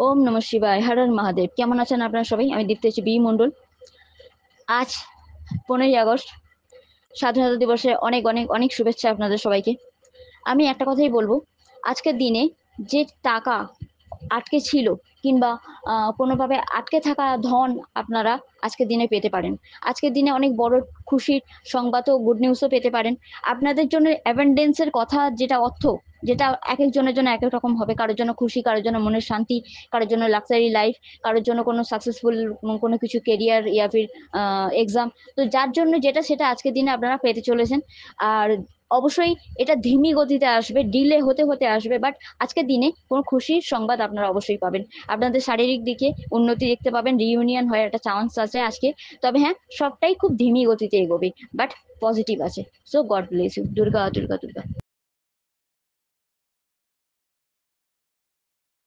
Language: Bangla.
ওম নমঃ শিবায়, হর হর মহাদেব। কেমন আছেন আপনারা সবাই? আমি দীপ্তেশ বি মন্ডল। আজ 15ই আগস্ট, স্বাধীনতা দিবসে অনেক অনেক অনেক শুভেচ্ছা আপনাদের সবাইকে। আমি একটা কথাই বলবো, আজকের দিনে যে টাকা আটকে ছিল কিংবা কোনোভাবে আটকে থাকা ধন আপনারা আজকের দিনে পেতে পারেন। আজকের দিনে অনেক বড় খুশির সংবাদ ও গুড নিউজও পেতে পারেন। আপনাদের জন্য অ্যাবেন্ডেন্সের কথা, যেটা অর্থ, যেটা এক একজনের জন্য এক এক রকম হবে। কারোর জন্য খুশি, কারোর জন্য মনের শান্তি, কারোর জন্য লাক্সারি লাইফ, কারোর জন্য কোনো সাকসেসফুল কোনো কিছু কেরিয়ার ইয়া ফির এক্সাম। তো যার জন্য যেটা সেটা আজকের দিনে আপনারা পেতে চলেছেন। আর অবশ্যই এটা ধিমি গতিতে আসবে, ডিলে হতে হতে আসবে, বাট আজকের দিনে কোনো খুশির সংবাদ আপনারা অবশ্যই পাবেন। আপনাদের শারীরিক দিকে উন্নতি দেখতে পাবেন, রিইউনিয়ন হওয়ার একটা চান্স আছে আজকে। তবে হ্যাঁ, সবটাই খুব ধিমি গতিতে এগোবে, বাট পজিটিভ আছে। So God bless you. Durga Durga Durga.